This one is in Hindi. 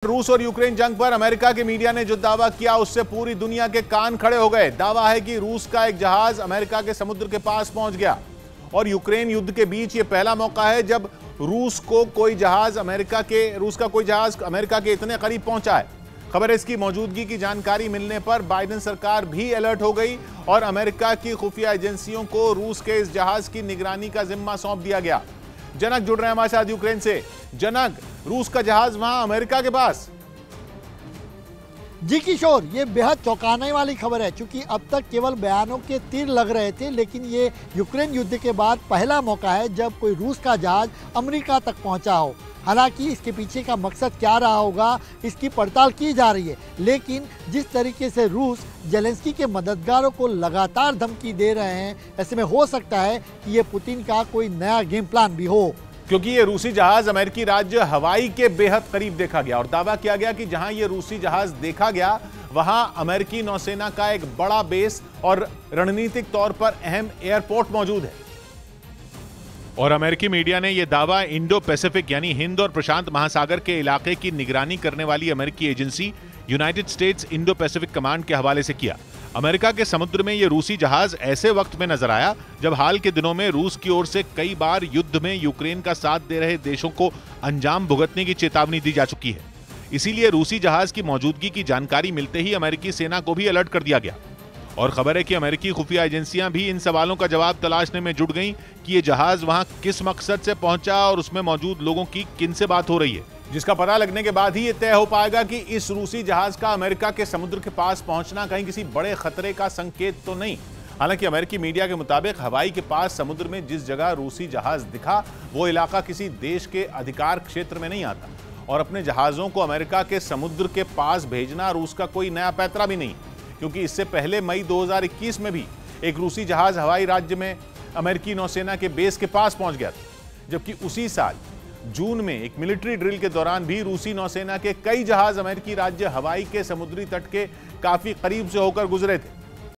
रूस और यूक्रेन जंग पर अमेरिका के मीडिया ने जो दावा किया उससे पूरी दुनिया के कान खड़े हो गए। दावा है कि रूस का एक जहाज अमेरिका के समुद्र के पास पहुंच गया और यूक्रेन युद्ध के बीच यह पहला मौका है जब रूस का कोई जहाज अमेरिका के इतने करीब पहुंचा है। खबर है इसकी मौजूदगी की जानकारी मिलने पर बाइडेन सरकार भी अलर्ट हो गई और अमेरिका की खुफिया एजेंसियों को रूस के इस जहाज की निगरानी का जिम्मा सौंप दिया गया। जनक जुड़ रहे हैं हमारे साथ यूक्रेन से। जनक, रूस का जहाज वहां अमेरिका के पास। जी किशोर, ये बेहद चौंकाने वाली खबर है क्योंकि अब तक केवल बयानों के तीर लग रहे थे, लेकिन ये यूक्रेन युद्ध के बाद पहला मौका है जब कोई रूस का जहाज अमेरिका तक पहुंचा हो। हालांकि इसके पीछे का मकसद क्या रहा होगा इसकी पड़ताल की जा रही है, लेकिन जिस तरीके से रूस जेलेंस्की के मददगारों को लगातार धमकी दे रहे हैं, ऐसे में हो सकता है कि ये पुतिन का कोई नया गेम प्लान भी हो। क्योंकि ये रूसी जहाज अमेरिकी राज्य हवाई के बेहद करीब देखा गया और दावा किया गया कि जहां ये रूसी जहाज देखा गया वहां अमेरिकी नौसेना का एक बड़ा बेस और रणनीतिक तौर पर अहम एयरपोर्ट मौजूद है। और अमेरिकी मीडिया ने यह दावा इंडो पैसिफिक यानी हिंद और प्रशांत महासागर के इलाके की निगरानी करने वाली अमेरिकी agency United states Indo Pacific command के हवाले से किया। अमेरिका के समुद्र में यह रूसी जहाज ऐसे वक्त में नजर आया जब हाल के दिनों में रूस की ओर से कई बार युद्ध में यूक्रेन का साथ दे रहे देशों को अंजाम भुगतने की चेतावनी दी जा चुकी है। इसीलिए रूसी जहाज की मौजूदगी की जानकारी मिलते ही अमेरिकी सेना को भी अलर्ट कर दिया गया। और खबर है कि अमेरिकी खुफिया एजेंसियां भी इन सवालों का जवाब तलाशने में जुट गईं कि यह जहाज वहां किस मकसद से पहुंचा और उसमें मौजूद लोगों की किन से बात हो रही है, जिसका पता लगने के बाद ही यह तय हो पाएगा कि इस रूसी जहाज का अमेरिका के समुद्र के पास पहुंचना कहीं किसी बड़े खतरे का संकेत तो नहीं। हालांकि अमेरिकी मीडिया के मुताबिक हवाई के पास समुद्र में जिस जगह रूसी जहाज दिखा वो इलाका किसी देश के अधिकार क्षेत्र में नहीं आता और अपने जहाजों को अमेरिका के समुद्र के पास भेजना रूस का कोई नया पैतरा भी नहीं, क्योंकि इससे पहले मई 2021 में भी एक रूसी जहाज हवाई राज्य में अमेरिकी नौसेना के बेस के पास पहुंच गया था, जबकि उसी साल जून में एक मिलिट्री ड्रिल के दौरान भी रूसी नौसेना के कई जहाज अमेरिकी राज्य हवाई के समुद्री तट के काफी करीब से होकर गुजरे थे।